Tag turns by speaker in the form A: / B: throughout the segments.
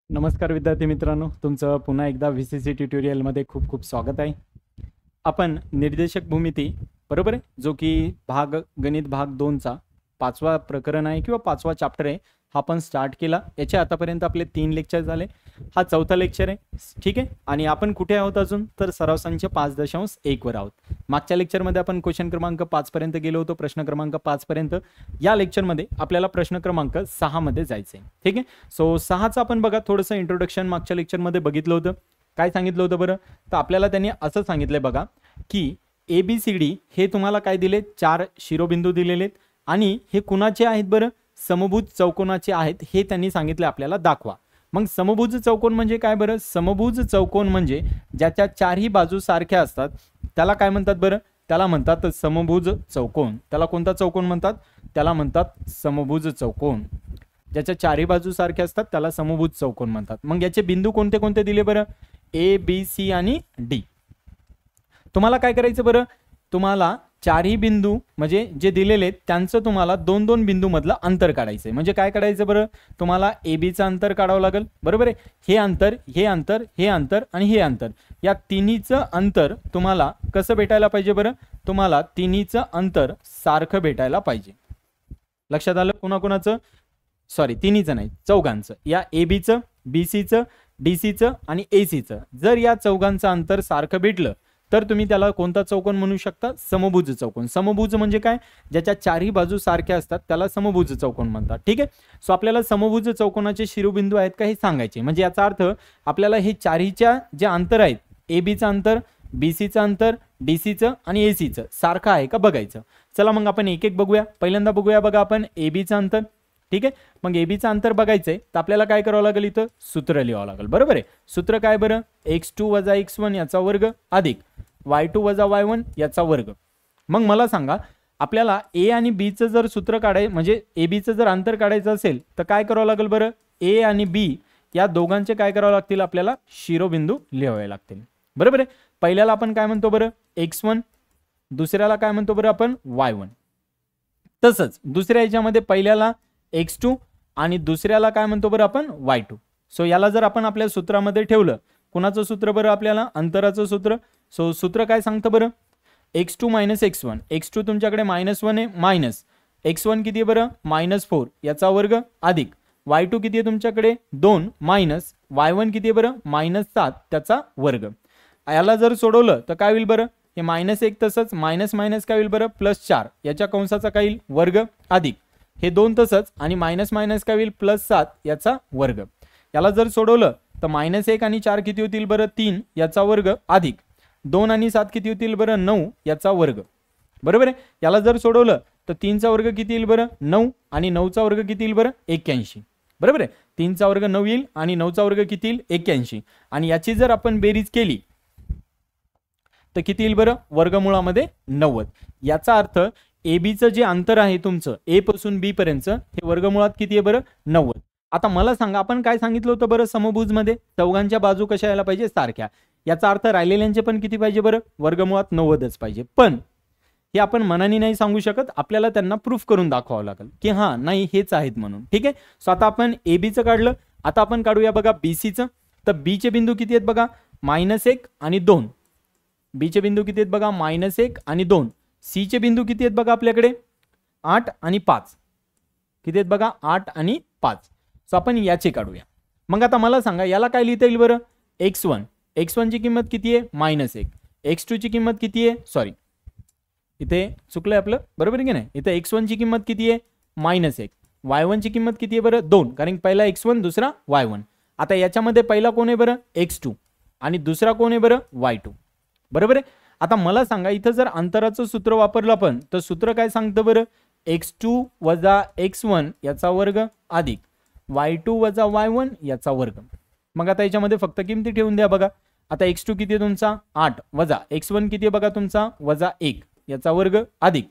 A: नमस्कार विद्यार्थी मित्रांनो, तुमचं पुन्हा एकदा व्हीसीसी ट्युटोरियलमध्ये खूप खूप स्वागत आहे. आपण निर्देशक भूमिती बरोबर आहे, जो की गणित भाग 2चा 5वा प्रकरण आहे किंवा 5वा चॅप्टर आहे. हा आपण स्टार्ट केला. याच्या आतापर्यंत आपले 3 लेक्चर झाले. हा 4था लेक्चर आहे. ठीक आहे. आणि आपण कुठे आहोत अजून तर सराव संच 5.1 वर आहोत. मागच्या लेक्चरमध्ये आपण क्वेश्चन क्रमांक 5 पर्यंत गेलो होतो, प्रश्न क्रमांक 5 पर्यंत. या लेक्चरमध्ये आपल्याला प्रश्न क्रमांक 6 मध्ये जायचं आहे. ठीक आहे. सो 6चा आपण बघा थोडंसं इंट्रोडक्शन मागच्या लेक्चरमध्ये बघितलं होतं. काय सांगितलं होतं बरं, तर आपल्याला त्यांनी असं सांगितलंय बघा की ABCD हे तुम्हाला काय दिले, 4 शिरोबिंदू दिलेले आहेत आणि हे कुणाचे आहेत बरं, समभुज चौकोनाचे आहेत. हे त्यांनी सांगितले आपल्याला दाखवा. मग समभुज चौकोन म्हणजे काय बरं, समभुज चौकोन म्हणजे ज्याच्या चारही बाजू सारख्या असतात त्याला काय म्हणतात बरं, त्याला म्हणतात समभुज चौकोन. त्याला कोणता चौकोन म्हणतात, त्याला म्हणतात समभुज चौकोन. ज्याच्या चारही बाजू सारख्या असतात त्याला समभुज चौकोन म्हणतात. मग याचे बिंदू कोणते कोणते दिले बरं, ABC आणि D. तुम्हाला काय करायचं बरं, तुम्हाला चारही बिंदू म्हणजे जे दिलेले आहेत त्यांचं तुम्हाला 2-2 बिंदू मधलं अंतर काढायचं आहे. म्हणजे काय काढायचं बरं, तुम्हाला ABचं अंतर काढावं लागेल बरोबर आहे. हे अंतर, हे अंतर, हे अंतर आणि हे अंतर, या तिन्हीचं अंतर तुम्हाला कसं भेटायला पाहिजे बरं, तुम्हाला तिन्हीचं अंतर सारखं भेटायला पाहिजे. लक्षात आलं, कोणाकोणाचं, सॉरी तिन्हीचं नाही, चौघांचं. या ABचं, BCचं, DCचं आणि ACचं जर या चौघांचं अंतर सारखं भेटलं तर तुम्ही त्याला कोणता चौकोन म्हणू शकता, समभुज चौकोन. समभुज म्हणजे काय, ज्याच्या चारही बाजू सारख्या असतात त्याला समभुज चौकोन म्हणतात. ठीक आहे. सो आपल्याला समभुज चौकोनाचे शिरोबिंदू आहेत का हे सांगायचे. म्हणजे याचा अर्थ आपल्याला हे चारहीच्या जे अंतर आहेत, ABचं अंतर, BCचं अंतर, DCचं आणि ACचं सारखं आहे का बघायचं. चला मग आपण एक एक बघूया. पहिल्यांदा बघूया बघा आपण ABचं अंतर. ठीक आहे. मग ABचं अंतर बघायचंय तर आपल्याला काय करावं लागेल, इथं सूत्र लिहावं लागेल बरोबर आहे. सूत्र काय बरं, x2 - x1 याचा वर्ग अधिक y2 - y1 याचा वर्ग. मग मला सांगा, आपल्याला A आणि B चं जर सूत्र काढायचं म्हणजे ABचं जर अंतर काढायचं असेल तर काय करावं लागेल बरं, A आणि B या दोघांचे काय करावं लागतील, आपल्याला शिरोबिंदू लिहावे लागतील बरोबर आहे. पहिल्याला आपण काय म्हणतो बरं, x1, दुसऱ्याला काय म्हणतो बरं आपण, y1. तसंच दुसऱ्या ह्याच्यामध्ये पहिल्याला x2 आणि दुसऱ्याला काय म्हणतो बरं आपण, y2. सो याला जर आपण आपल्या सूत्रामध्ये ठेवलं, कुणाचं सूत्र बरं, आपल्याला अंतराचं सूत्र. सो सूत्र काय सांगतं बरं, x2 - x1. x2 तुमच्याकडे -1 आहे, मायनस x1 किती आहे बरं, -4 याचा वर्ग अधिक y2 किती आहे तुमच्याकडे 2 मायनस y1 किती आहे बरं, -7 त्याचा वर्ग. याला जर सोडवलं तर काय होईल बरं, हे -1 तसंच मायनस मायनस काय होईल बरं, +4 याच्या कंसाचा काय येईल वर्ग अधिक हे 2 तसंच आणि मायनस मायनस काय होईल +7 याचा वर्ग. याला जर सोडवलं तर -1 आणि 4 किती होतील बरं, 3 याचा वर्ग अधिक 2 आणि 7 किती होतील बरं, 9 याचा वर्ग बरोबर आहे. याला जर सोडवलं तर 3 चा वर्ग किती येईल बरं, 9 आणि 9 चा वर्ग किती येईल बरं, 81 बरोबर आहे. 3 चा वर्ग 9 येईल आणि 9 चा वर्ग किती येईल, 81. आणि याची जर आपण बेरीज केली तर किती येईल बरं, वर्गमुळामध्ये 90. याचा अर्थ ABचं जे अंतर आहे तुमचं A पासून B पर्यंत हे वर्गमुळात किती आहे बरं, 90. आता मला सांगा, आपण काय सांगितलं होतं बरं, समभुज मध्ये चौघांच्या बाजू कशा यायला पाहिजे, सारख्या. याचा अर्थ राहिलेल्यांचे पण किती पाहिजे बरं, वर्गमुळात 90च पाहिजे. पण हे आपण मनाने नाही सांगू शकत, आपल्याला त्यांना प्रूफ करून दाखवावं लागेल की हा नाही हेच आहेत म्हणून. ठीक आहे. सो आता आपण ABचं काढलं, आता आपण काढूया बघा BCचं. तर B चे बिंदू किती आहेत बघा, -1 आणि 2. B चे बिंदू किती आहेत बघा, -1 आणि 2. C चे बिंदू किती आहेत बघा आपल्याकडे, 8 आणि 5. किती आहेत बघा, 8 आणि 5. सो आपण याचे काढूया. मग आता मला सांगा, याला काय लिहिता येईल बरं, x1 ची किंमत किती आहे, -1. x2 ची किंमत किती आहे, सॉरी इथे चुकलंय आपलं बरोबर आहे की नाही, इथे x1 ची किंमत किती आहे, -1. y1 ची किंमत किती आहे बरं, 2, कारण पहिला x1 दुसरा y1. आता याच्यामध्ये पहिला कोण आहे बरं, x2 आणि दुसरा कोण आहे बरं, y2 बरोबर आहे. आता मला सांगा, इथं जर अंतराचं सूत्र वापरलं आपण तर सूत्र काय सांगतं बरं, x2 - x1 याचा वर्ग अधिक y2 - y1 याचा वर्ग. मग आता याच्यामध्ये फक्त किमती ठेवून द्या बघा. आता x2 किती आहे तुमचा 8 वजा x1 किती आहे बघा तुमचा -1 याचा वर्ग अधिक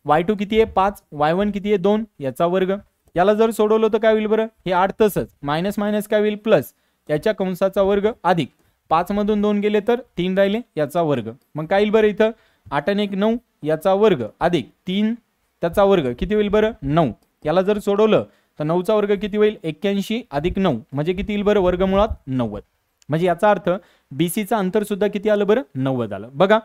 A: y2 किती आहे 5, y1 किती आहे 2 याचा वर्ग. याला जर सोडवलं तर काय होईल बरं, हे 8 तसंच मायनस मायनस काय होईल प्लस याच्या कंसाचा वर्ग अधिक 5 मधून 2 गेले तर 3 राहिले याचा वर्ग. मग काय येईल बरं, इथं 8 आणि 1 9 याचा वर्ग अधिक 3 त्याचा वर्ग किती होईल बरं, 9. याला जर सोडवलं तर 9चा वर्ग किती होईल 81 अधिक 9 म्हणजे किती येईल बरं वर्गमुळात 90. म्हणजे याचा अर्थ बीसीचं अंतर सुद्धा किती आलं बरं 90 आलं. बघा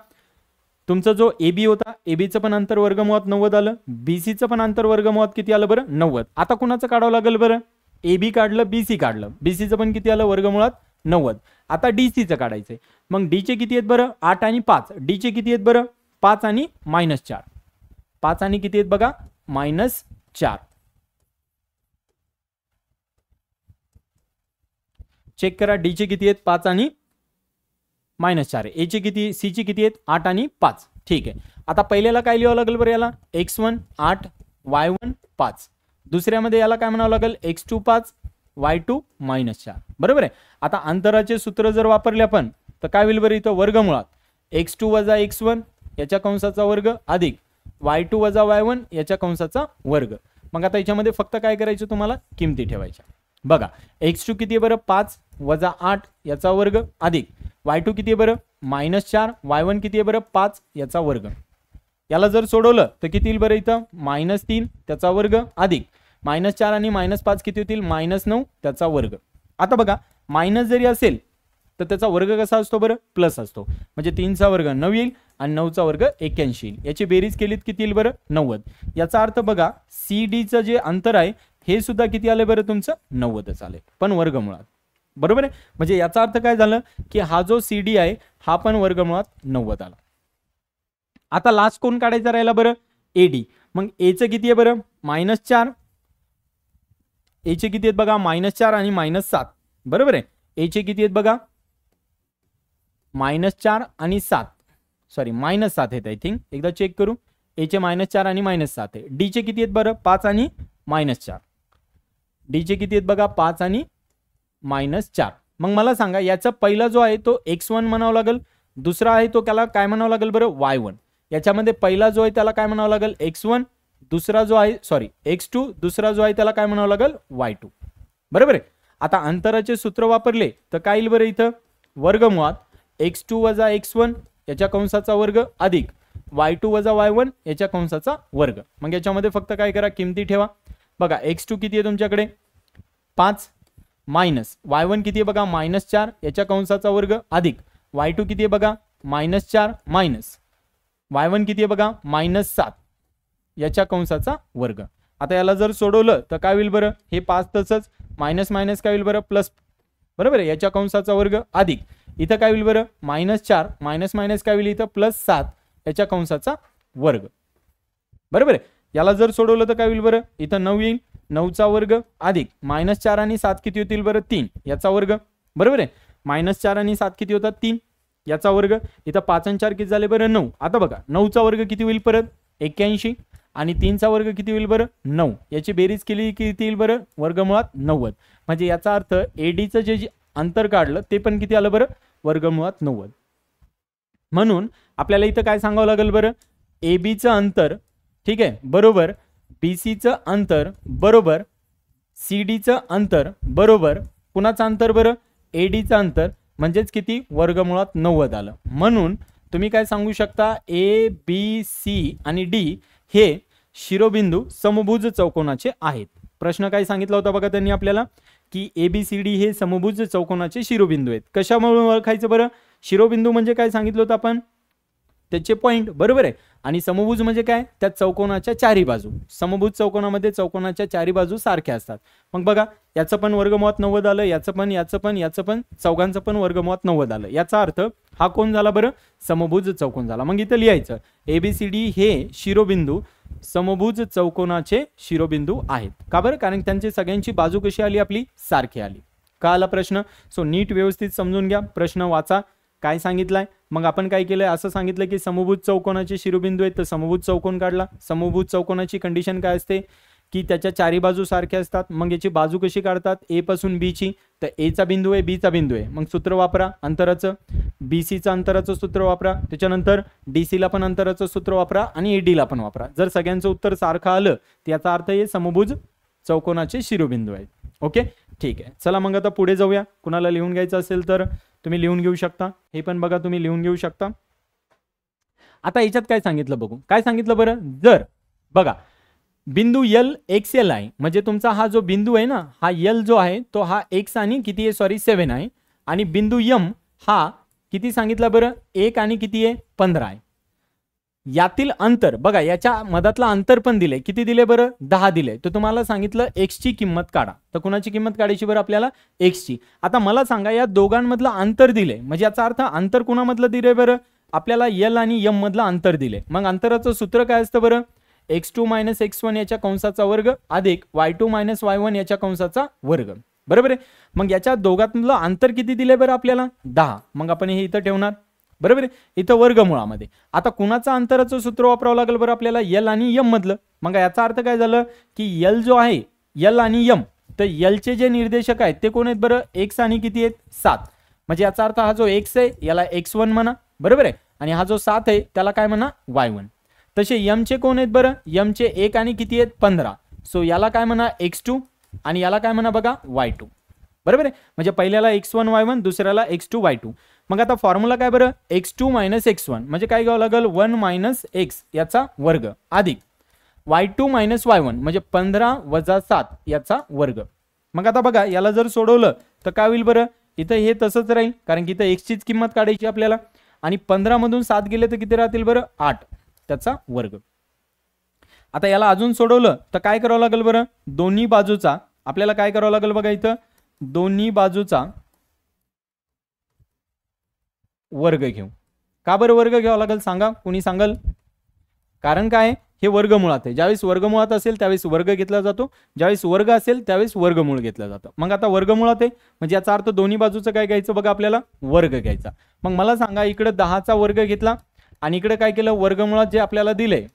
A: तुमचा जो AB होता ABचं पण अंतर वर्गमुळात 90 आलं, BCचं पण अंतर वर्गमुळात किती आलं बरं 90. आता कुणाचं काढावं लागेल बरं AB काढलं BC काढलं, BCचं पण किती आलं वर्गमुळात 90. आता DCचं काढायचंय. मग D चे किती आहेत बरं 8 आणि 5. D चे किती आहेत बरं 5 आणि -4. 5 आणि किती आहेत बघा -4. चेक करा D चे किती आहेत 5 आणि -4. A चे किती C चे किती आहेत 8 आणि 5. ठीक आहे. आता पहिल्याला काय लिहावं लागेल बरं याला x1 8 y1 5. दुसऱ्यामध्ये याला काय म्हणावं लागेल x2 5 y2 -4. बरोबर आहे. आता अंतराचे सूत्र जर वापरले आपण तर काय होईल बरं इथं वर्गमुळात x2 वजा x1 याच्या कंसाचा वर्ग अधिक y2 वजा y1 याच्या कंसाचा वर्ग. मग आता याच्यामध्ये फक्त काय करायचं तुम्हाला किमती ठेवायच्या. बघा x2 किती आहे बरं 5 वजा 8 याचा वर्ग अधिक y2 किती आहे बरं -4 y1 किती आहे बरं 5 याचा वर्ग. याला जर सोडवलं तर किती येईल बरं इथं -3 त्याचा वर्ग अधिक -4 आणि -5 किती होतील -9 त्याचा वर्ग. आता बघा मायनस जरी असेल तर त्याचा वर्ग कसा असतो बरं प्लस असतो. म्हणजे 3चा वर्ग 9 येईल आणि 9चा वर्ग 81 येईल. याची बेरीज केलीत किती येईल बरं 90. याचा अर्थ बघा CDचं जे अंतर आहे हे सुद्धा किती आले बरं तुमचं 90च आले पण वर्गमुळात. बरोबर आहे. म्हणजे याचा अर्थ काय झालं की हा जो CD आहे हा पण वर्गमुळात 90 आला. आता लास्ट कोण काढायचा राहिला बरं AD. मग A चं किती आहे बरं -4. A चे किती आहेत बघा -4 आणि -7. बरोबर आहे. A चे किती आहेत बघा -4 आणि 7 सॉरी -7 आहेत आय थिंक. एकदा चेक करू. A चे -4 आणि -7 आहे. D चे किती आहेत बरं 5 आणि -4. D चे किती आहेत बघा 5 आणि -4. मग मला सांगा याचा पहिला जो आहे तो x1 म्हणावं लागेल, दुसरा आहे तो त्याला काय म्हणावं लागेल बरं y1. याच्यामध्ये पहिला जो आहे त्याला काय म्हणावं लागेल x1, दुसरा जो आहे सॉरी x2, दुसरा जो आहे त्याला काय म्हणावं लागेल y2. बरोबर आहे. आता अंतराचे सूत्र वापरले तर काय येईल बरं इथं वर्गमुळात x2 वजा x1 याच्या कंसाचा वर्ग अधिक y2 वजा y1 याच्या कंसाचा वर्ग. मग याच्यामध्ये फक्त काय करा किमती ठेवा. बघा x2 किती आहे तुमच्याकडे 5 मायनस y1 किती आहे बघा -4 याच्या कंसाचा वर्ग अधिक y2 किती आहे बघा -4 मायनस y1 किती आहे बघा -7 याच्या कंसाचा वर्ग. आता याला जर सोडवलं तर काय होईल बरं हे 5 तसंच मायनस मायनस काय होईल बरं प्लस. बरोबर आहे. याच्या कंसाचा वर्ग अधिक इथं काय होईल बरं -4 मायनस मायनस काय होईल इथं +7 याच्या कंसाचा वर्ग. बरोबर आहे. याला जर सोडवलं तर काय होईल बरं इथं 9 येईल 9चा वर्ग अधिक -4 आणि 7 किती होतील बरं 3 याचा वर्ग. बरोबर आहे. -4 आणि 7 किती होतात 3 याचा वर्ग. इथं 5 आणि 4 किती झाले बरं 9. आता बघा 9चा वर्ग किती होईल परत 81 आणि 3चा वर्ग किती होईल बरं 9. याची बेरीज केली किती येईल बरं वर्गमुळात 90. म्हणजे याचा अर्थ ADचं जे अंतर काढलं ते पण किती आलं बरं वर्गमुळात 90. म्हणून आपल्याला इथं काय सांगावं लागेल बरं ABचं अंतर ठीक आहे बरोबर BCचं अंतर बरोबर CDचं अंतर बरोबर कुणाचं अंतर बरं ADचं अंतर म्हणजेच किती वर्गमुळात 90 आलं. म्हणून तुम्ही काय सांगू शकता A B C आणि D हे शिरोबिंदू समभुज चौकोनाचे आहेत. प्रश्न काय सांगितला होता बघा त्यांनी आपल्याला की ABCD हे समभुज चौकोनाचे शिरोबिंदू आहेत. कशामुळे ओळखायचं बरं शिरोबिंदू म्हणजे काय सांगितलं होतं आपण त्याचे पॉइंट. बरोबर आहे. आणि समभुज म्हणजे काय त्या चौकोनाच्या चारी बाजू. समभुज चौकोनामध्ये चौकोनाच्या चारी बाजू सारख्या असतात. मग बघा याचं पण वर्गमुळात 90 आलं याचं पण चौघांचं पण वर्गमुळात 90 आलं. याचा अर्थ हा कोण झाला बरं समभुज चौकोन झाला. मग इथं लिहायचं ABCD हे शिरोबिंदू समभुज चौकोनाचे शिरोबिंदू आहेत. का बरं कारण त्यांची सगळ्यांची बाजू कशी आली आपली सारखी आली. का आला प्रश्न. सो नीट व्यवस्थित समजून घ्या. प्रश्न वाचा काय सांगितलंय. मग आपण काय केलंय असं सांगितलं की समभुज चौकोनाचे शिरोबिंदू आहेत तर समभुज चौकोन काढला. समभुज चौकोनाची कंडिशन काय असते की त्याच्या चारी बाजू सारख्या असतात. मग याची बाजू कशी काढतात A पासून B ची. तर A चा बिंदू आहे B चा बिंदू आहे मग सूत्र वापरा अंतराचं BCचं अंतराचं सूत्र वापरा. त्याच्यानंतर DC ला पण अंतराचं सूत्र वापरा आणि AD ला पण वापरा. जर सगळ्यांचं उत्तर सारखं आलं तर याचा अर्थ हे समभुज चौकोनाचे शिरोबिंदू आहेत. ओके ठीक आहे. चला मग आता पुढे जाऊया. कुणाला लिहून घ्यायचं असेल तर तुम्ही लिहून घेऊ शकता. हे पण बघा तुम्ही लिहून घेऊ शकता. आता याच्यात काय सांगितलं बघू काय सांगितलं बरं जर बघा बिंदू यल एक्स एल आहे, म्हणजे तुमचा हा जो बिंदू आहे ना, हा यल जो आहे तो हा एक्स आणि किती आहे, सॉरी 7 आहे. आणि बिंदू यम हा किती सांगितला बरं, 1 आणि किती आहे, 15 आहे. यातील अंतर बघा, याच्या मधातला अंतर पण दिले, किती दिले बरं, 10 दिले. तर तुम्हाला सांगितलं एक्स ची किंमत काढा. तर कुणाची किंमत काढायची बरं आपल्याला, एक्स ची. आता मला सांगा, या दोघांमधलं अंतर दिले, म्हणजे याचा अर्थ अंतर कुणामधलं दिले बरं, आपल्याला यल आणि यम मधलं अंतर दिले. मग अंतराचं सूत्र काय असतं बरं, x2 - x1 याच्या कंसाचा वर्ग अधिक y2 - y1 याच्या कंसाचा वर्ग. बरोबर आहे. मग याच्या दोघांमधलं अंतर किती दिले बरं आपल्याला, 10. मग आपण हे इथं ठेवणार. बरोबर आहे, इथं वर्गमुळामध्ये. आता कुणाचं अंतराचं सूत्र वापरावं लागेल बरं आपल्याला, यल आणि यम मधलं. मग याचा अर्थ काय झालं की यल जो आहे, यल आणि यम, तर यलचे जे निर्देशक आहेत ते कोण आहेत बरं, एक्स आणि किती आहेत, 7. म्हणजे याचा अर्थ हा जो एक्स आहे याला x1 म्हणा. बरोबर आहे. आणि हा जो 7 आहे त्याला काय म्हणा, y1. तसे यमचे कोण आहेत बरं, यमचे 1 आणि किती आहेत, 15. सो याला काय म्हणा, x2 आणि याला काय म्हणा बघा, y2. बरोबर आहे. म्हणजे पहिल्याला x1 y1, दुसऱ्याला x2 y2. मग आता फॉर्म्युला काय बरं, x2 - x1 म्हणजे काय घ्यावं लागेल, 1 - x याचा वर्ग अधिक y2 - y1 म्हणजे 15 - 7 याचा वर्ग. मग आता बघा, याला जर सोडवलं तर काय होईल बरं, इथं हे तसंच राहील, कारण की इथं x चीच किंमत काढायची आपल्याला. आणि 15 मधून 7 गेले तर किती राहतील बरं, 8 त्याचा वर्ग. आता याला अजून सोडवलं तर काय करावं लागेल बरं, दोन्ही बाजूचा आपल्याला काय करावं लागेल बघा, इथं दोन्ही बाजूचा वर्ग घेऊ. का बरं वर्ग घ्यावा लागेल सांगा, कोणी सांगाल? कारण काय, हे वर्गमुळात आहे. ज्यावेळेस वर्गमुळात असेल त्यावेळेस वर्ग घेतला जातो, ज्यावेळेस वर्ग असेल त्यावेळेस वर्गमूळ घेतलं जातं. मग आता वर्गमुळात आहे म्हणजे याचा अर्थ दोन्ही बाजूचं काय घ्यायचं बघा, आपल्याला वर्ग घ्यायचा. मग मला सांगा, इकडे 10चा वर्ग घेतला आणि इकडे काय केलं, वर्गमुळात जे आपल्याला दिलंय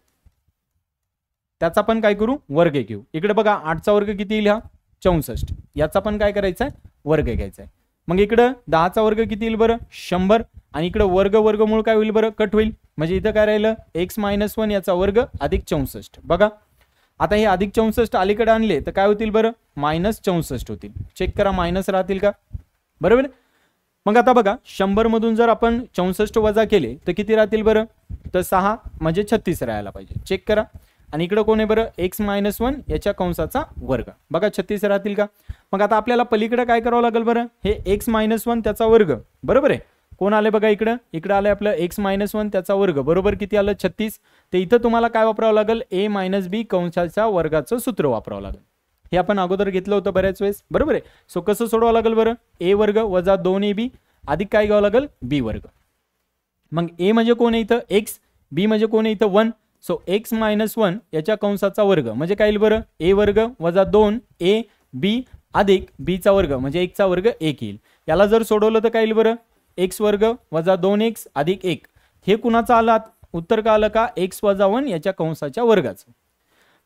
A: त्याचा पण काय करू, वर्ग घेऊ. इकडे बघा 8चा वर्ग किती येईल, हा 64. याचा पण काय करायचा आहे, वर्ग घ्यायचा आहे. मग इकडं 10चा वर्ग किती येईल बरं, 100. आणि इकडे वर्गमूळ काय होईल बरं, कट होईल. म्हणजे इथं काय राहिलं, x - 1 याचा वर्ग अधिक 64. बघा आता हे अधिक 64 अलीकडे आणले तर काय होतील बरं, -64 होतील. चेक करा, मायनस राहतील का. बरोबर. मग आता बघा, 100 मधून जर आपण 64 वजा केले तर किती राहतील बरं, तर 6 म्हणजे 36 राहायला पाहिजे. चेक करा. आणि इकडे कोण आहे बरं, x - 1 याच्या कंसाचा वर्ग. बघा 36 राहतील का. मग आता आपल्याला पलीकडे काय करावं लागेल बरं, हे x - 1 त्याचा वर्ग. बरोबर आहे. कोण आले बघा, इकडे आले आपलं x - 1 त्याचा वर्ग, बरोबर किती आलं, 36. तर इथं तुम्हाला काय वापरावं लागेल, a - b कंसाच्या वर्गाचं सूत्र वापरावं लागेल. हे आपण अगोदर घेतलं होतं बऱ्याच वेळेस. बरोबर आहे. सो कसं सोडवावं लागेल बरं, a वर्ग वजा 2ab अधिक काय घ्यावं लागेल, b वर्ग. मग a म्हणजे कोण आहे इथं, x, b म्हणजे कोण आहे इथं, 1. सो x - 1 याच्या कंसाचा वर्ग म्हणजे काय येईल बरं, a वर्ग वजा 2ab अधिक b चा वर्ग म्हणजे 1 चा वर्ग 1 येईल. याला जर सोडवलं तर काय येईल बरं, x वर्ग वजा 2x अधिक 1. हे कुणाचं आलं उत्तर, का आलं का, x - 1 याच्या कंसाच्या वर्गाचं.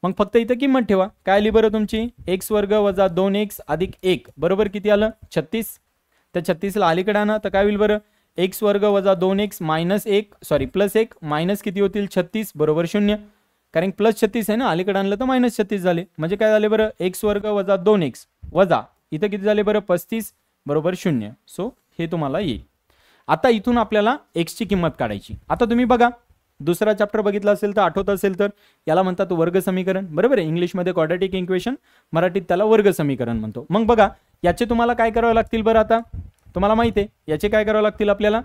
A: मग फक्त इथं किंमत ठेवा, काय आली बरं तुमची, x वर्ग वजा 2x अधिक 1 बरोबर किती आलं, 36. त्या 36ला अलीकडे आणा तर काय होईल बरं, x वर्ग वजा 2x minus 1 sorry plus 1 minus किती होतील, 36 बरोबर 0. कारण प्लस 36 आहे ना, अलीकडे आणलं तर मायनस 36 झाले. म्हणजे काय झाले बरं, x वर्ग वजा 2x वजा इथं किती झाले बरं, 35 बरोबर 0. सो हे तुम्हाला येईल. आता इथून आपल्याला x ची किंमत काढायची. आता तुम्ही बघा, दुसरा चॅप्टर बघितला असेल तर आठवत असेल तर याला म्हणतात वर्ग समीकरण. बरोबर आहे. इंग्लिशमध्ये क्वाड्रॅटिक इक्वेशन, मराठीत त्याला वर्ग समीकरण म्हणतो. मग बघा, याचे तुम्हाला काय करावं लागतील बरं, आता तुम्हाला माहिती आहे याचे काय करावं लागतील आपल्याला,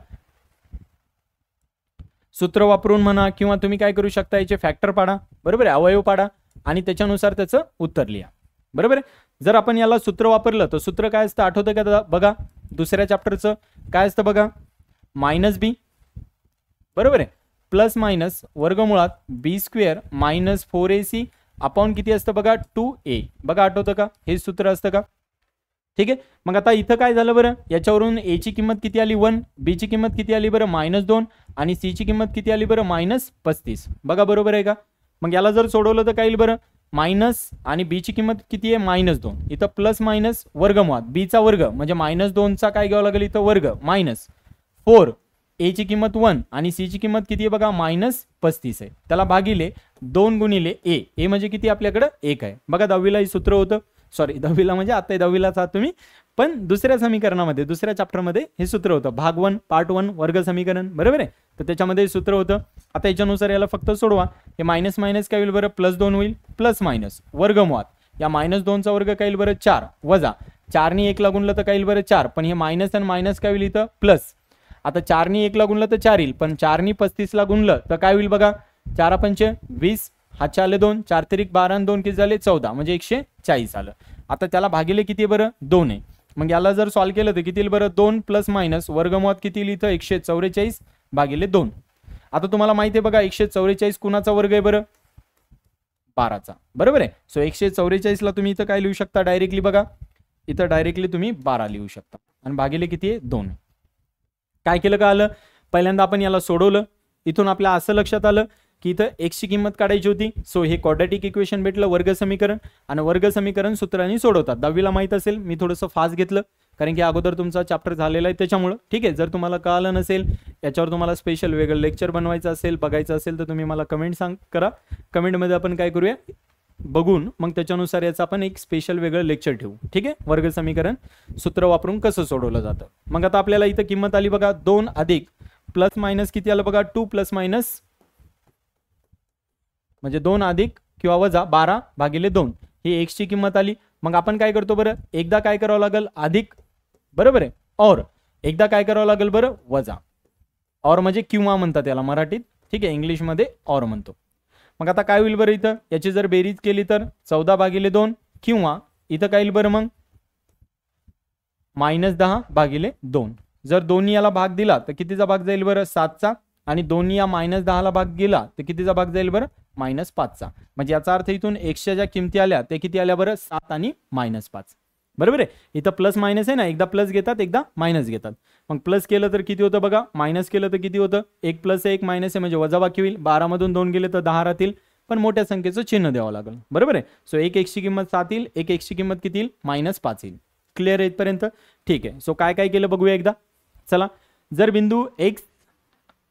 A: सूत्र वापरून म्हणा किंवा तुम्ही काय करू शकता, याचे फॅक्टर पाडा. बरोबर आहे, अवयव पाडा आणि त्याच्यानुसार त्याचं उत्तर लिहा. बरोबर आहे. जर आपण याला सूत्र वापरलं तर सूत्र काय असतं आठवतं का, बघा दुसऱ्या चॅप्टरचं काय असतं बघा, -b बरोबर आहे प्लस मायनस वर्गमुळात b² मायनस 4ac अपॉन किती असतं बघा, 2a. बघा आठवतं का, हे सूत्र असतं का. ठीक आहे. मग आता इथं काय झालं बरं, याच्यावरून a ची किंमत किती आली 1, b ची किंमत किती आली बरं -2 आणि c ची किंमत किती आली बरं -35. बघा बरोबर आहे का. मग याला जर सोडवलं तर काय येईल बरं, मायनस आणि b ची किंमत किती आहे -2. इथं प्लस मायनस वर्गमुळात b चा वर्ग म्हणजे -2 चा काय घ्यावं लागेल इथं वर्ग -4. a ची किंमत 1 आणि c ची किंमत किती आहे बघा -35 आहे. त्याला भागिले 2 गुणिले a. a म्हणजे किती आपल्याकडे 1 आहे. बघा 10वीला हे सूत्र होतं. सॉरी 10वीला म्हणजे आता 10वीलाच आहात तुम्ही, पण दुसऱ्या समीकरणामध्ये दुसऱ्या चॅप्टरमध्ये हे सूत्र होतं, भाग 1 पार्ट 1 वर्ग समीकरण, बरोबर आहे. तर त्याच्यामध्ये सूत्र होतं. आता याच्यानुसार याला फक्त सोडवा. हे मायनस मायनस काय होईल बरं, +2 होईल, प्लस मायनस वर्गमुळात या -2चा वर्ग काय होईल बरं 4 वजा 4नी 1 ला गुणलं तर काय होईल बरं 4, पण हे मायनस आणि मायनस काय होईल इथं प्लस. आता 4नी 1 ला गुणलं तर 4 येईल, पण 4नी 35 ला गुणलं तर काय होईल बघा, 4 पंचे 20, हातचे आले 2, 4 त्रिक 12 आणि 2 किती झाले 14, म्हणजे 140 आलं. आता त्याला भागिले किती बरं 2 आहे. मग याला जर सॉल्व्ह केलं तर किती येईल बरं, 2 प्लस मायनस वर्गमुळात किती येईल इथं 144 भागिले 2. आता तुम्हाला माहिती आहे बघा 144 कुणाचा वर्ग आहे बरं, 12चा, बरोबर आहे. सो 144 ला तुम्ही इथं काय लिहू शकता डायरेक्टली बघा, इथं डायरेक्टली तुम्ही 12 लिहू शकता आणि भागिले किती आहे 2. काय केलं का आलं, पहिल्यांदा आपण याला सोडवलं. इथून आपल्या असं लक्षात आलं की इथं x ची किंमत काढायची होती. सो हे क्वाड्रॅटिक इक्वेशन भेटलं वर्ग समीकरण, आणि वर्ग समीकरण सूत्रांनी सोडवतात. 10वीला माहित असेल, मी थोडंसं फास्ट घेतलं कारण की अगोदर तुमचा चॅप्टर झालेला आहे त्याच्यामुळं. ठीक आहे, जर तुम्हाला कळालं नसेल, याच्यावर तुम्हाला स्पेशल वेगळं लेक्चर बनवायचं असेल, बघायचं असेल तर तुम्ही मला कमेंट करा. कमेंटमध्ये आपण काय करूया बघून मग त्याच्यानुसार याचं आपण एक स्पेशल वेगळं लेक्चर ठेवू. ठीक आहे, वर्ग समीकरण सूत्र वापरून कसं सोडवलं जातं. मग आता आपल्याला इथं किंमत आली बघा 2 अधिक प्लस मायनस किती आलं बघा 2 प्लस मायनस म्हणजे 2 अधिक किंवा वजा 12 भागिले 2 ही x ची किंमत आली. मग आपण काय करतो बरं, एकदा काय करावं लागेल अधिक, बरोबर आहे, और एकदा काय करावं लागेल बरं वजा. और म्हणजे किंवा म्हणतात याला मराठीत, ठीक आहे, इंग्लिशमध्ये और म्हणतो. मग आता काय होईल बरं, इथं याची जर बेरीज केली तर 14 भागिले 2 किंवा इथं काय येईल बरं मग -10 भागिले 2. जर दोन्ही याला भाग दिला तर कितीचा भाग जाईल बरं 7चा, आणि दोन्ही या -10 ला भाग गेला तर कितीचा भाग जाईल बरं -5चा. म्हणजे याचा अर्थ इथून x ज्या किमती आल्या ते किती आल्या बरं 7 आणि -5, बरोबर आहे. इथं प्लस मायनस आहे ना, एकदा प्लस घेतात एकदा मायनस घेतात. मग प्लस केलं तर किती होतं बघा, मायनस केलं तर किती होतं, 1 प्लस 1 मायनस आहे म्हणजे वजाबाकी होईल. 12 मधून 2 गेले तर 10 राहतील, पण मोठ्या संख्येचं चिन्ह द्यावं लागेल, बरोबर आहे. सो एक x ची किंमत 7 येईल, एक x ची किंमत किती येईल -5 येईल. क्लिअर आहे इथपर्यंत, ठीक आहे. सो काय काय केलं बघूया एकदा. चला, जर बिंदू x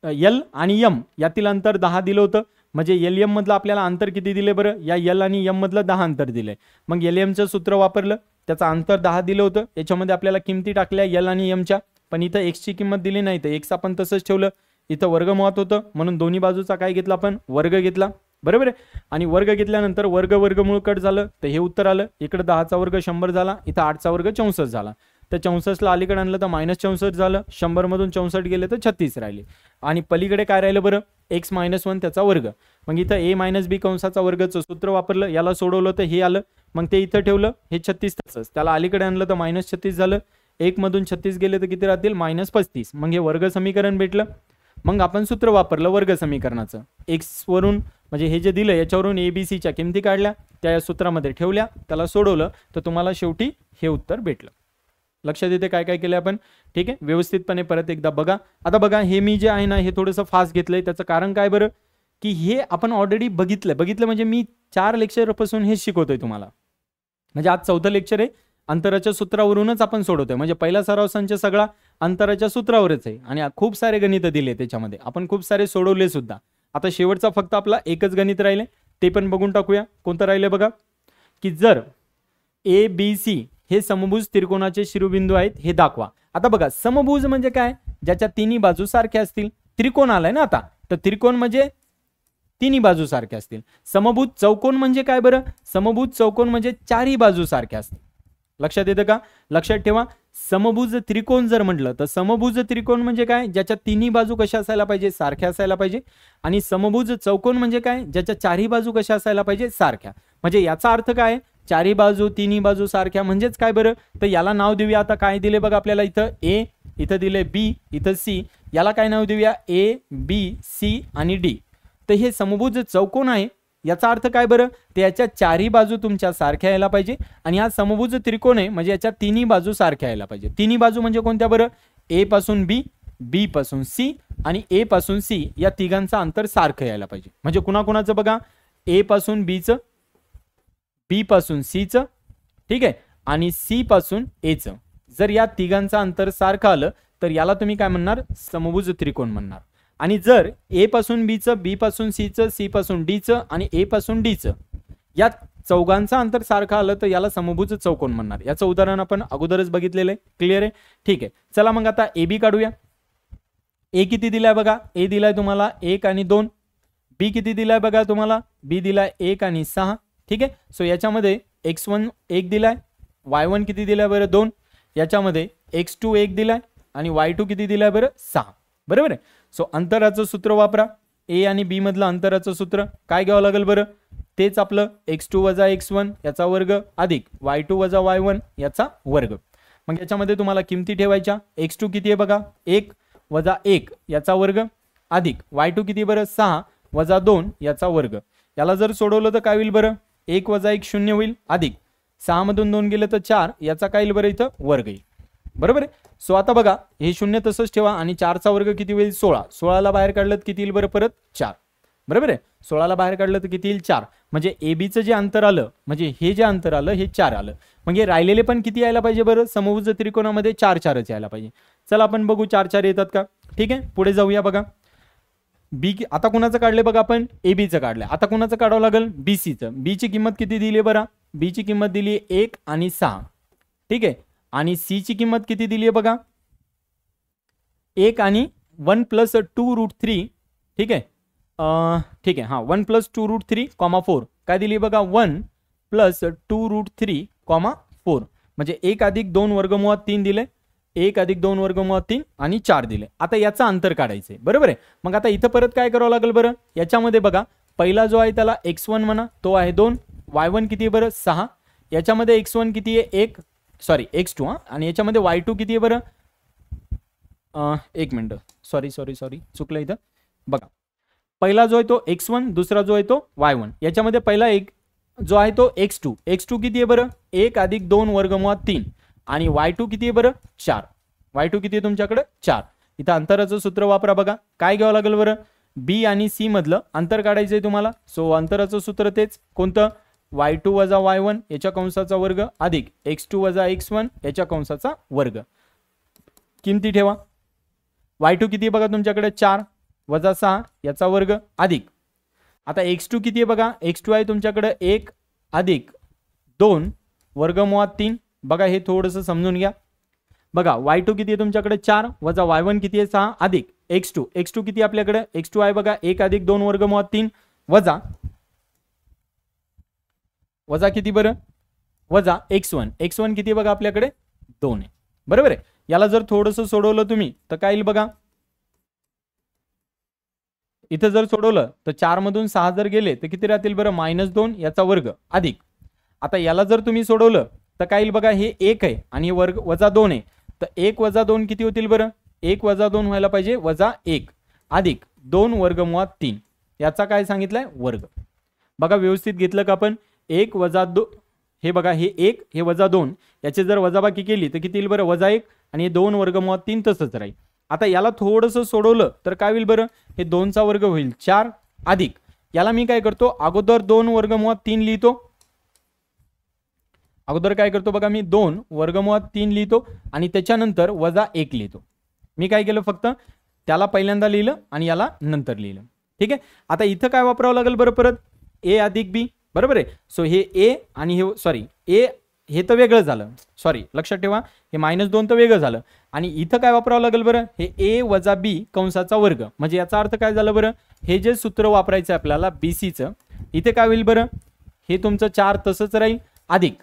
A: L आणि M यातील अंतर 10 दिलं होतं, म्हणजे LM मधलं आपल्याला अंतर किती दिले बरं, या L आणि M मधलं 10 अंतर दिलंय. मग LM चं सूत्र वापरलं, त्याचं अंतर 10 दिलं होतं, याच्यामध्ये आपल्याला किमती टाकल्या L आणि M च्या, पण इथं x ची किंमत दिली नाही तर x आपण तसंच ठेवलं. इथं वर्गमुळात होतं म्हणून दोन्ही बाजूचा काय घेतला आपण वर्ग घेतला, बरोबर आहे. आणि वर्ग घेतल्यानंतर वर्गमूळ कट झालं तर हे उत्तर आलं. इकडे 10चा वर्ग 100 झाला, इथं 8चा वर्ग 64 झाला. तर 64ला अलीकडे आणलं तर -64 झालं, 100 मधून 64 गेले तर 36 राहिले. आणि पलीकडे काय राहिलं बरं x - 1 त्याचा वर्ग. मग इथं a - b कंसाचा वर्गचं सूत्र वापरलं, याला सोडवलं तर हे आलं. मग ते इथं ठेवलं, हे 36 तसंच, त्याला अलीकडे आणलं तर -36 झालं. 1 मधून 36 गेले तर किती राहतील -35. मग हे वर्ग समीकरण भेटलं. मग आपण सूत्र वापरलं वर्ग समीकरणाचं, x वरून म्हणजे हे जे दिलं याच्यावरून ABC च्या किमती काढल्या, त्या सूत्रामध्ये ठेवल्या, त्याला सोडवलं तर तुम्हाला शेवटी हे उत्तर भेटलं. लक्षात येते काय काय केलं आपण, ठीक आहे. व्यवस्थितपणे परत एकदा बघा. आता बघा हे मी जे आहे ना हे थोडंसं फास्ट घेतलंय, त्याचं कारण काय बरं, की हे आपण ऑलरेडी बघितलं म्हणजे मी 4 लेक्चरपासून हे शिकवतोय तुम्हाला. म्हणजे आज 4थं लेक्चर आहे, अंतराच्या सूत्रावरूनच आपण सोडवतोय. म्हणजे पहिला सराव संच सगळा अंतराच्या सूत्रावरच आहे आणि खूप सारे गणित दिले त्याच्यामध्ये, आपण खूप सारे सोडवले सुद्धा. आता शेवटचा फक्त आपला एकच गणित राहिले, ते पण बघून टाकूया. कोणतं राहिले बघा, की जर ABC हे समभुज त्रिकोणाचे शिरोबिंदू आहेत हे दाखवा. आता बघा समभुज म्हणजे काय, ज्याच्या तिन्ही बाजू सारख्या असतील. त्रिकोण आलाय ना आता, तर त्रिकोण म्हणजे तिन्ही बाजू सारख्या असतील. समभुज चौकोन म्हणजे काय बरं, समभुज चौकोन म्हणजे चारही बाजू सारख्या असतील. लक्षात येतं का, लक्षात ठेवा. समभुज त्रिकोण जर म्हटलं तर समभुज त्रिकोण म्हणजे काय, ज्याच्या तिन्ही बाजू कशा असायला पाहिजे, सारख्या असायला पाहिजे. आणि समभुज चौकोन म्हणजे काय, ज्याच्या चारही बाजू कशा असायला पाहिजे, सारख्या. म्हणजे याचा अर्थ काय, चारही बाजू तिन्ही बाजू सारख्या म्हणजेच काय बरं, तर याला नाव देऊया. आता काय दिले बघा आपल्याला, इथं A, इथं दिले B, इथं C, याला काय नाव देऊया A, B, C आणि D. तर हे समभुज चौकोन आहे, याचा अर्थ काय बरं, तर याच्या चारही बाजू तुमच्या सारख्या यायला पाहिजे. आणि हा समभुज त्रिकोण आहे म्हणजे याच्या तिन्ही बाजू सारख्या यायला पाहिजे. तिन्ही बाजू म्हणजे कोणत्या बरं, A पासून B, B पासून C आणि A पासून C या तिघांचं अंतर सारखं यायला पाहिजे. म्हणजे कुणाकुणाचं बघा, A पासून B चं, B पासून C चं, ठीक आहे, आणि C पासून A चं. जर या तिघांचं अंतर सारखं आलं तर याला तुम्ही काय म्हणणार, समभुज त्रिकोण म्हणणार. आणि जर A पासून B चं, B पासून C चं, C पासून D चं आणि A पासून D चं या चौघांचं अंतर सारखं आलं तर याला समभुज चौकोन म्हणणार. याचं उदाहरण आपण अगोदरच बघितलेलं आहे. क्लिअर आहे? ठीक आहे. चला मग आता ए बी काढूया. ए किती दिलाय बघा, ए दिलाय तुम्हाला 1 आणि 2. बी किती दिलाय बघा तुम्हाला, बी दिलाय 1 आणि 6. ठीक आहे. सो याच्यामध्ये x1 1 दिलाय, y1 किती दिलाय बरं 2, याच्यामध्ये x2 1 दिलाय आणि y2 किती दिलाय बरं 6. बरोबर आहे. सो अंतराचं सूत्र वापरा. ए आणि बी मधलं अंतराचं सूत्र काय घ्यावं लागेल बरं, तेच आपलं x2 वजा x1 याचा वर्ग अधिक y2 वजा y1 याचा वर्ग. मग याच्यामध्ये तुम्हाला किमती ठेवायच्या. x2 किती आहे बघा 1 वजा 1 याचा वर्ग अधिक y2 किती बरं 6 वजा 2 याचा वर्ग. याला जर सोडवलं तर काय होईल बरं, 1 वजा 1 0 होईल अधिक 6 मधून 2 गेलं तर 4 याचा काय येईल बरं इथं वर्ग येईल. बरोबर आहे. सो आता बघा हे 0 तसंच ठेवा आणि 4चा वर्ग किती होईल 16. 16ला बाहेर काढलं तर किती येईल बरं परत 4. बरोबर आहे. 16ला बाहेर काढलं तर किती येईल 4. म्हणजे ए बीचं जे अंतर आलं, म्हणजे हे जे अंतर आलं हे 4 आलं. म्हणजे राहिलेले पण किती यायला पाहिजे बरं, समभुज त्रिकोणामध्ये 4 4च यायला पाहिजे. चला आपण बघू 4 4 येतात का. ठीक आहे. पुढे जाऊया बघा. बी आता कुणाचं काढले बघा आपण, ए बीचं काढलं. आता कुणाचं काढावं लागेल, बी सीचं. बी ची किंमत किती दिली बरं, बी ची किंमत दिली 1 आणि 6. ठीक आहे. आणि सी ची किंमत किती दिली आहे बघा, 1 आणि 1 + 2√3. ठीक आहे. ठीक आहे. हां 1 + 2√3, 4 काय दिली बघा 1 + 2√3, 4 म्हणजे 1 अधिक 2 वर्गमुळात 3 दिले, 1 अधिक 2 वर्गमुळात 3 आणि 4 दिले. आता याचं अंतर काढायचंय. बरोबर आहे. मग आता इथं परत काय करावं लागेल बरं, याच्यामध्ये बघा पहिला जो आहे त्याला x1 म्हणा, तो आहे 2, y1 किती आहे बरं 6, याच्यामध्ये x1 किती आहे 1 सॉरी x2 हां, आणि याच्यामध्ये y2 किती आहे बरं, एक मिनटं सॉरी चुकलं इथं बघा. पहिला जो आहे तो x1, दुसरा जो आहे तो y1. याच्यामध्ये पहिला एक जो आहे तो x2 किती आहे बरं 1 अधिक 2 वर्गमुळात 3 आणि y2 किती आहे बरं 4. y2 किती आहे तुमच्याकडे 4. इथं अंतराचं सूत्र वापरा बघा. काय घ्यावं लागेल बरं, बी आणि सी मधलं अंतर काढायचंय तुम्हाला. सो अंतराचं सूत्र तेच कोणतं, y2 वजा y1 याच्या कंसाचा वर्ग अधिक x2 वजा x1 याच्या कंसाचा वर्ग. किमती ठेवा. y2 किती आहे बघा तुमच्याकडे 4 वजा 6 याचा वर्ग अधिक, आता x2 किती आहे बघा, x2 आहे तुमच्याकडे 1 अधिक 2 वर्गमुळात 3. बघा हे थोडंसं समजून घ्या. बघा y2 किती आहे तुमच्याकडे 4 वजा y1 किती आहे 6 अधिक x2 किती आपल्याकडे x2 आहे बघा 1 अधिक 2 वर्गमुळात 3 वजा किती बरं, वजा x1 किती बघा आपल्याकडे 2 आहे. बरोबर आहे. याला जर थोडंसं सोडवलं तुम्ही तर काय येईल बघा, इथं जर सोडवलं तर 4 मधून 6 जर गेले तर किती राहतील बरं -2 याचा वर्ग अधिक, आता याला जर तुम्ही सोडवलं तर काय येईल बघा, हे 1 आहे आणि हे वर्ग वजा 2 आहे, तर 1 वजा 2 किती होतील बरं, 1 वजा 2 व्हायला पाहिजे वजा 1 अधिक 2 वर्गमुळात 3 याचा काय सांगितलंय वर्ग. बघा व्यवस्थित घेतलं का आपण, 1 वजा 2 हे बघा हे 1 हे वजा 2 याचे जर वजाबाकी केली तर किती येईल बरं वजा 1 आणि हे 2 वर्गमुळात 3 तसंच राहील. आता याला थोडंसं सोडवलं तर काय होईल बरं, हे 2चा वर्ग होईल 4 अधिक, याला मी काय करतो अगोदर 2 वर्गमुळात 3 लिहितो, अगोदर काय करतो बघा मी 2 वर्गमुळात 3 लिहितो आणि त्याच्यानंतर वजा 1 लिहितो. मी काय केलं फक्त त्याला पहिल्यांदा लिहिलं आणि याला नंतर लिहिलं. ठीक आहे. आता इथं काय वापरावं लागेल बरं परत, a अधिक b. बरोबर आहे. सो हे a आणि हे सॉरी a हे तर वेगळं झालं, सॉरी लक्षात ठेवा हे -2 तर वेगळं झालं आणि इथं काय वापरावं लागेल बरं, हे a वजा b कंसाचा वर्ग. म्हणजे याचा अर्थ काय झालं बरं, हे जे सूत्र वापरायचं आपल्याला BCचं इथे काय होईल बरं, हे तुमचं 4 तसंच राहील अधिक,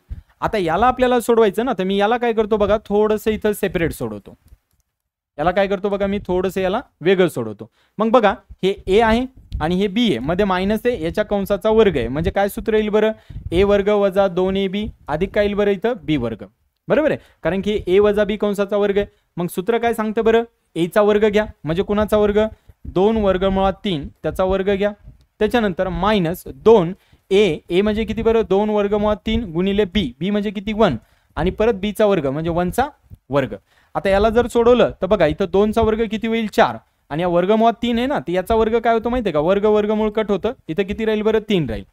A: आता याला आपल्याला सोडवायचं ना, तर मी याला काय करतो बघा थोडंसं इथं सेपरेट सोडवतो, याला काय करतो बघा मी थोडंसं याला वेगळं सोडवतो. मग बघा हे a आहे आणि हे b आहे, मध्ये मायनस आहे, याच्या कंसाचा वर्ग आहे, म्हणजे काय सूत्र येईल बरं, a वर्ग वजा 2ab अधिक काय येईल बरं इथं b वर्ग. बरोबर आहे, कारण की a वजा b कंसाचा वर्ग आहे. मग सूत्र काय सांगतं बरं, a चा वर्ग घ्या, म्हणजे कुणाचा वर्ग 2 वर्गमुळात 3 त्याचा वर्ग घ्या, त्याच्यानंतर -2 a म्हणजे किती बरं 2 वर्गमुळात 3 गुणिले b म्हणजे किती 1 आणि परत b चा वर्ग म्हणजे 1 चा वर्ग. आता याला जर सोडवलं तर बघा इथं 2 चा वर्ग किती होईल 4 आणि या वर्गमुळात 3 आहे ना, तर याचा वर्ग काय होतो माहिती आहे का, वर्गमूळ कट होतं, इथं किती राहील बरं 3 राहील.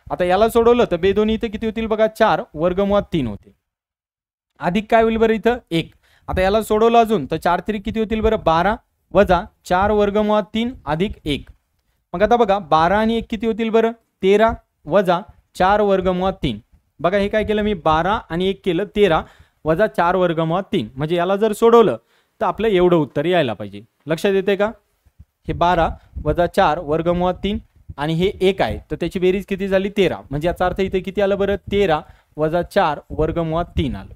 A: आता याला सोडवलं तर बेदोनी इथं किती होतील बघा 4 वर्गमुळात 3 होते अधिक काय होईल बरं इथं 1. आता याला सोडवलं अजून तर 4 3 किती होतील बरं 12 वजा 4 वर्गमुळात 3 अधिक 1. मग आता बघा 12 आणि 1 किती होतील बरं 13 वजा 4 वर्गमुळात 3. बघा हे काय केलं मी 12 आणि 1 केलं 13 वजा 4 वर्गमुळात 3. म्हणजे याला जर सोडवलं तर आपलं एवढं उत्तर यायला पाहिजे. लक्षात येते का? हे 12 वजा 4 वर्गमुळात 3 आणि हे 1 आहे तर त्याची बेरीज किती झाली 13. म्हणजे याचा अर्थ इथे किती आलं बरं 13 वजा 4 वर्गमुळात 3 आलं.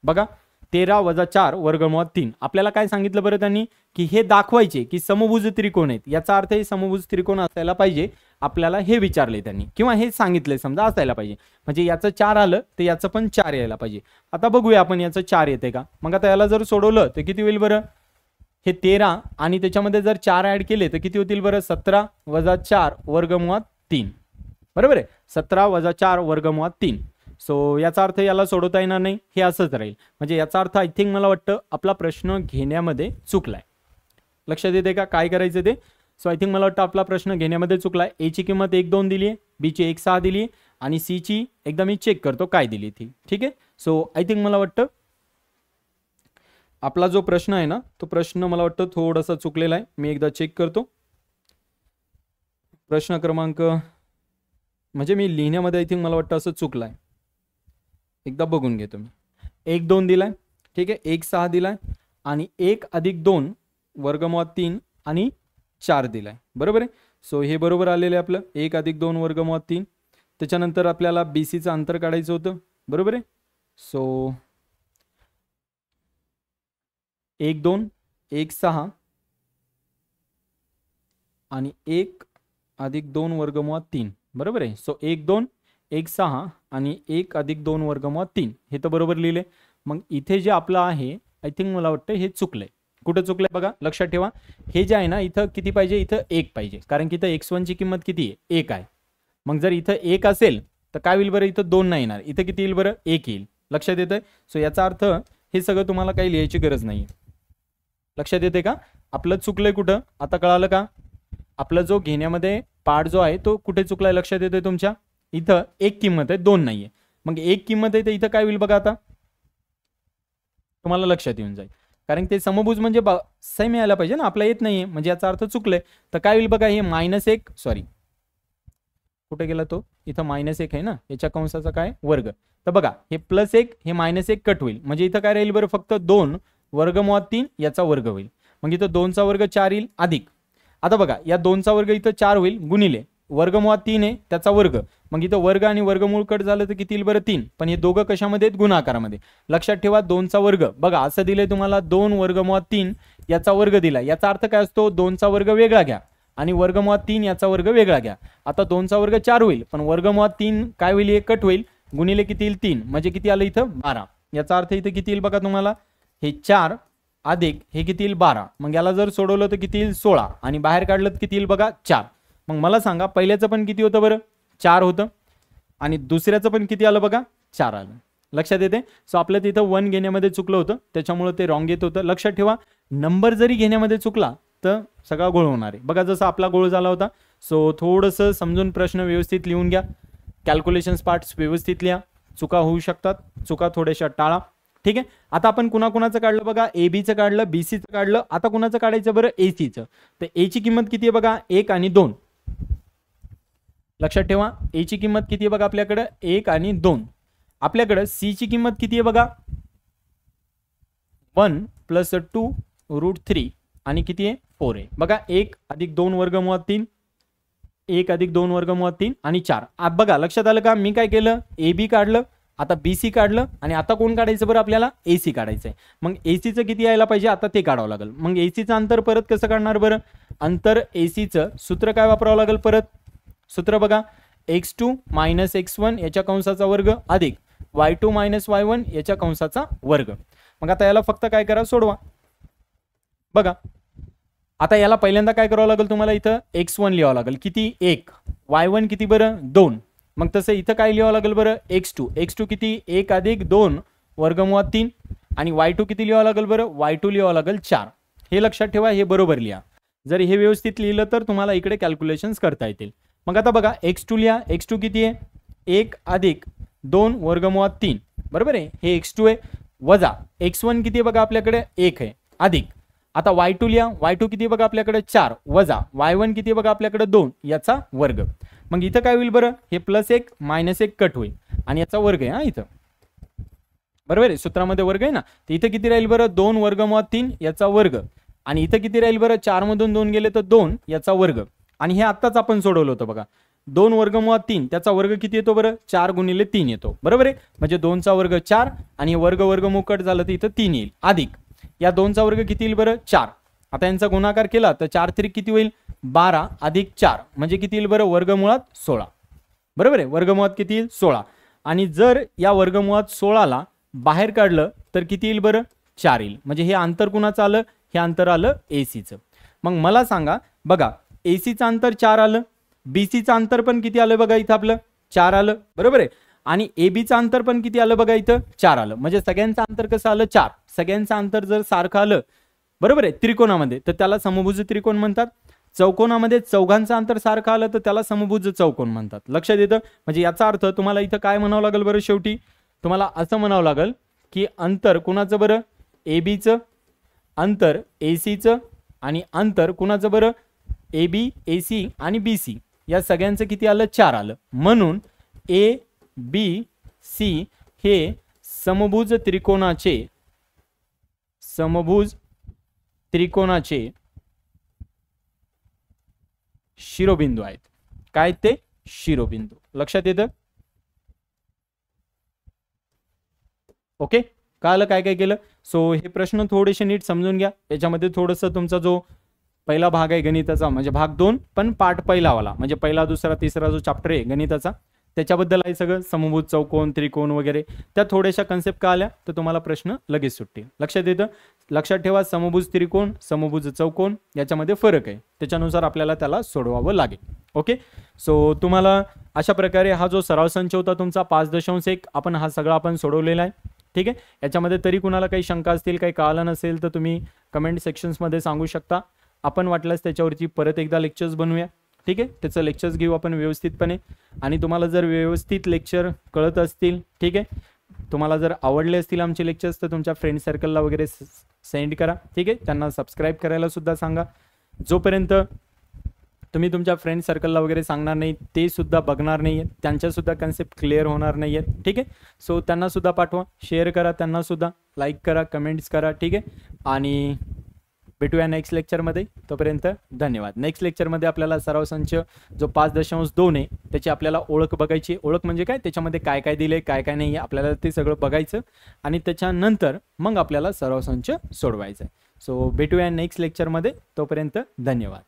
A: बघा 13 वजा 4 वर्गमुळात 3. आपल्याला काय सांगितलं बरं त्यांनी की हे दाखवायचे की समभुज त्रिकोण आहेत. याचा अर्थ हे समभुज त्रिकोण असायला पाहिजे. आपल्याला हे विचारले त्यांनी किंवा हे सांगितले समजा असायला पाहिजे. म्हणजे याचं 4 आलं तर याचं पण 4 यायला पाहिजे. आता बघूया आपण याचं 4 येते का. मग आता याला जर सोडवलं तर किती होईल बरं. हे 13 आणि त्याच्यामध्ये जर 4 ऍड केले तर किती होतील बरं 17 वजा 4 वर्गमुळात 3. बरोबर आहे 17 वजा 4 वर्गमुळात 3. सो याचा अर्थ याला सोडवता येणार नाही. हे असंच राहील. म्हणजे याचा अर्थ आय थिंक मला वाटतं आपला प्रश्न घेण्यामध्ये चुकलाय. लक्षात येते का काय करायचं ते. सो आय थिंक मला वाटतं आपला प्रश्न घेण्यामध्ये चुकलाय. ए ची किंमत 1 2 दिली आहे, बी ची 1 6 दिली आहे आणि सी ची एकदा मी चेक करतो काय दिली ती. ठीक आहे. सो आय थिंक मला वाटतं आपला जो प्रश्न आहे ना तो प्रश्न मला वाटतं थोडासा चुकलेला आहे. मी एकदा चेक करतो. प्रश्न क्रमांक म्हणजे मी लिहिण्यामध्ये आय थिंक मला वाटतं असं चुकलाय. एकदा बघून घेतो मी. 1 2 दिलाय. ठीक आहे. 1 6 दिलाय आणि 1 अधिक 2 वर्गमुळात 3 आणि 4 दिलाय. बरोबर आहे. सो हे बरोबर आलेलं आहे आपलं 1 अधिक 2 वर्गमुळात 3. त्याच्यानंतर आपल्याला बीसीचं अंतर काढायचं होतं. बरोबर आहे. सो 1 2 1 6 आणि 1 अधिक 2 वर्गमुळात 3. बरोबर आहे. सो 1 2 1 6 आणि 1 अधिक 2 वर्गमुळात 3 हे तर बरोबर लिहिले. मग इथे जे आपलं आहे आय थिंक मला वाटतं हे चुकलंय. कुठं चुकलंय बघा लक्षात ठेवा. हे जे आहे ना इथं किती पाहिजे इथं 1 पाहिजे कारण की इथं x1 ची किंमत किती आहे 1 आहे. मग जर इथं 1 असेल तर काय होईल बरं इथं 2 नाही येणार. इथं किती येईल बरं 1 येईल. लक्षात येतंय. सो याचा अर्थ हे सगळं तुम्हाला काही लिहायची गरज नाही. लक्षात येते का. आपलं चुकलंय कुठं आता कळालं का. आपला जो घेण्यामध्ये पार्ट जो आहे तो कुठे चुकलाय लक्षात येतोय तुमच्या. इथं 1 किंमत आहे 2 नाहीये. मग 1 किंमत आहे तर इथं काय होईल बघा आता तुम्हाला लक्षात येऊन जाईल. कारण ते समभुज म्हणजे सेम यायला पाहिजे ना. आपला येत नाहीये म्हणजे याचा अर्थ चुकलंय. तर काय होईल बघा हे -1 सॉरी कुठे गेला तो इथं -1 आहे ना याच्या कंसाचा काय वर्ग. तर बघा हे +1 हे -1 कट होईल. म्हणजे इथं काय राहील बरं फक्त 2 वर्गमुळात 3 याचा वर्ग होईल. मग इथं 2चा वर्ग 4 येईल अधिक. आता बघा या 2चा वर्ग इथं 4 होईल गुणिले वर्गमुळात 3 आहे त्याचा वर्ग. मग इथं वर्ग आणि वर्गमूळ कट झालं तर किती येईल बरं 3. पण हे दोघं कशामध्ये आहेत गुणाकारामध्ये. लक्षात ठेवा 2चा वर्ग बघा असं दिलंय तुम्हाला 2 वर्गमुळात 3 याचा वर्ग दिला. याचा अर्थ काय असतो 2चा वर्ग वेगळा घ्या आणि वर्गमुळात 3 याचा वर्ग वेगळा घ्या. आता 2चा वर्ग 4 होईल पण वर्गमुळात 3 काय होईल हे कट होईल गुणिले किती येईल 3 म्हणजे किती आलं इथं 12. याचा अर्थ इथं किती येईल बघा तुम्हाला हे 4 अधिक हे किती येईल 12. मग याला जर सोडवलं तर किती येईल 16 आणि बाहेर काढलं तर किती येईल बघा 4. मग मला सांगा पहिल्याचं पण किती होतं बरं 4 होतं आणि दुसऱ्याचं पण किती आलं बघा 4 आलं. लक्षात येते. सो आपल्या तिथं 1 घेण्यामध्ये चुकलं होतं त्याच्यामुळे ते रॉंग येत होतं. लक्षात ठेवा नंबर जरी घेण्यामध्ये चुकला तर सगळा गोळ होणार आहे. बघा जसं आपला गोळ झाला होता. सो थोडंसं समजून प्रश्न व्यवस्थित लिहून घ्या. कॅल्क्युलेशन्स पार्ट्स व्यवस्थित लिहा. चुका होऊ शकतात. चुका थोड्याशा टाळा. ठीक आहे. आता आपण कुणाकुणाचं काढलं बघा ए बीचं काढलं बी सीचं काढलं. आता कुणाचं काढायचं बरं ए सीचं. तर ए ची किंमत किती आहे बघा 1 आणि 2. लक्षात ठेवा ए ची किंमत किती आहे बघा आपल्याकडे 1 आणि 2. आपल्याकडे सी ची किंमत किती आहे बघा 1 + 2√3 आणि किती आहे 4 आहे. बघा 1 अधिक 2 वर्गमुळात 3 1 अधिक 2 वर्गमुळात 3 आणि 4. बघा लक्षात आलं का मी काय केलं ए बी काढलं आता बी सी काढलं आणि आता कोण काढायचं बरं आपल्याला ए सी काढायचं आहे. मग ए सीचं किती यायला पाहिजे आता ते काढावं लागेल. मग ए सीचं अंतर परत कसं काढणार बरं. अंतर ए सीचं सूत्र काय वापरावं लागेल परत. सूत्र बघा x2 - x1 याच्या कंसाचा वर्ग अधिक y2 - y1 याच्या कंसाचा वर्ग. मग आता याला फक्त काय करा सोडवा. बघा आता याला पहिल्यांदा काय करावं लागेल तुम्हाला इथं x1 लिहावं लागेल किती 1 y1 किती बरं 2. मग तसं इथं काय लिहावं लागेल बरं x2 किती 1 अधिक 2 वर्गमुळात 3 आणि y2 किती लिहावं लागेल बरं y2 लिहावं लागेल 4. हे लक्षात ठेवा हे बरोबर लिहा. जर हे व्यवस्थित लिहिलं तर तुम्हाला इकडे कॅल्क्युलेशन्स करता येतील. मग आता बघा x2 लिहा. x2 किती आहे 1 अधिक 2 वर्गमुळात 3 बरोबर आहे हे x2 आहे वजा x1 किती आहे बघा आपल्याकडे 1 आहे अधिक आता y2 लिहा. y2 किती बघा आपल्याकडे 4 वजा y1 किती बघा आपल्याकडे 2 याचा वर्ग. मग इथं काय होईल बरं, हे +1 -1 कट होईल आणि याचा वर्ग आहे हा इथं, बरोबर आहे, सूत्रामध्ये वर्ग आहे ना. तर इथं किती राहील बरं, 2 वर्गमुळात 3 याचा वर्ग आणि इथं किती राहील बरं, 4 मधून 2 गेले तर 2 याचा वर्ग. आणि हे आत्ताच आपण सोडवलं होतं बघा, 2 वर्गमुळात 3 त्याचा वर्ग किती येतो बरं, 4 × 3 येतो, बरोबर आहे. म्हणजे 2चा वर्ग 4 आणि वर्ग वर्गमूळ कट झालं तर इथं 3 येईल, अधिक या 2चा वर्ग किती येईल बरं, 4. आता यांचा गुणाकार केला तर 4 त्रिक किती होईल, 12 अधिक 4 म्हणजे किती येईल बरं, वर्गमुळात 16, बरोबर आहे. वर्गमुळात किती येईल, 16. आणि जर या वर्गमुळात 16ला बाहेर काढलं तर किती येईल बरं, 4 येईल. म्हणजे हे अंतर कुणाचं आलं, हे अंतर आलं एसीचं. मग मला सांगा बघा, एसीचं अंतर 4 आलं, बीसीचं अंतर पण किती आलं बघा इथं आपलं 4 आलं, बरोबर आहे. आणि एबीचं अंतर पण किती आलं बघा इथं 4 आलं. म्हणजे सगळ्यांचं अंतर कसं आलं, 4. सगळ्यांचं अंतर जर सारखं आलं, बरोबर आहे, त्रिकोणामध्ये तर त्याला समभुज त्रिकोण म्हणतात. चौकोनामध्ये चौघांचं अंतर सारखं आलं तर त्याला समभुज चौकोन म्हणतात. लक्षात येतं. म्हणजे याचा अर्थ तुम्हाला इथं काय म्हणावं लागेल बरं, शेवटी तुम्हाला असं म्हणावं लागेल की अंतर कुणाचं बरं, एबीचं, अंतर एसीचं आणि अंतर कुणाचं बरं, AB, AC आणि BC या सगळ्यांचं किती आलं, 4 आलं. म्हणून ABC हे समभुज त्रिकोणाचे शिरोबिंदू आहेत. काय ते, शिरोबिंदू. लक्षात येतं. ओके, कळलं काय काय केलं. सो हे प्रश्न थोडेसे नीट समजून घ्या. याच्यामध्ये थोडंसं तुमचा जो पहिला भाग आहे गणिताचा म्हणजे भाग 2 पण पार्ट पहिलावाला म्हणजे पहिला दुसरा तिसरा जो चॅप्टर आहे गणिताचा त्याच्याबद्दल आहे सगळं. समभुज चौकोन, त्रिकोण वगैरे त्या थोड्याशा कन्सेप्ट कळल्या तर तुम्हाला प्रश्न लगेच सुटतील. लक्षात येतं. लक्षात ठेवा, समभुज त्रिकोण, समभुज चौकोन याच्यामध्ये फरक आहे, त्याच्यानुसार आपल्याला त्याला सोडवावं लागेल. ओके, सो तुम्हाला अशा प्रकारे हा जो सराव संच होता तुमचा 5.1 आपण हा सगळा आपण सोडवलेला आहे. ठीक आहे. याच्यामध्ये तरी कुणाला काही शंका असतील, काही कळालं नसेल तर तुम्ही कमेंट सेक्शन्समध्ये सांगू शकता. आपण वाटल्यास त्याच्यावरती परत एकदा लेक्चर्स बनवूया. ठीक आहे, त्याचं लेक्चर्स घेऊ आपण व्यवस्थितपणे. आणि तुम्हाला जर व्यवस्थित लेक्चर कळत असतील, ठीक आहे, तुम्हाला जर आवडले असतील आमचे लेक्चर्स तर तुमच्या फ्रेंड सर्कलला वगैरे सेंड करा. ठीक आहे, त्यांना सबस्क्राईब करायला सुद्धा सांगा. जोपर्यंत तुम्ही तुमच्या फ्रेंड सर्कलला वगैरे सांगणार नाही ते सुद्धा बघणार नाही आहेत, त्यांच्यासुद्धा कन्सेप्ट क्लिअर होणार नाही आहेत. ठीक आहे, सो त्यांनासुद्धा पाठवा, शेअर करा, त्यांनासुद्धा लाईक करा, कमेंट्स करा. ठीक आहे, आणि भेटूया नेक्स्ट लेक्चरमध्ये. तोपर्यंत धन्यवाद. नेक्स्ट लेक्चरमध्ये आपल्याला सराव संच जो 5.2 आहे त्याची आपल्याला ओळख बघायची. ओळख म्हणजे काय, त्याच्यामध्ये काय काय दिले, काय काय नाही आपल्याला ते सगळं बघायचं आणि त्याच्यानंतर मग आपल्याला सराव संच सोडवायचा आहे. सो भेटूया नेक्स्ट लेक्चरमध्ये. तोपर्यंत धन्यवाद.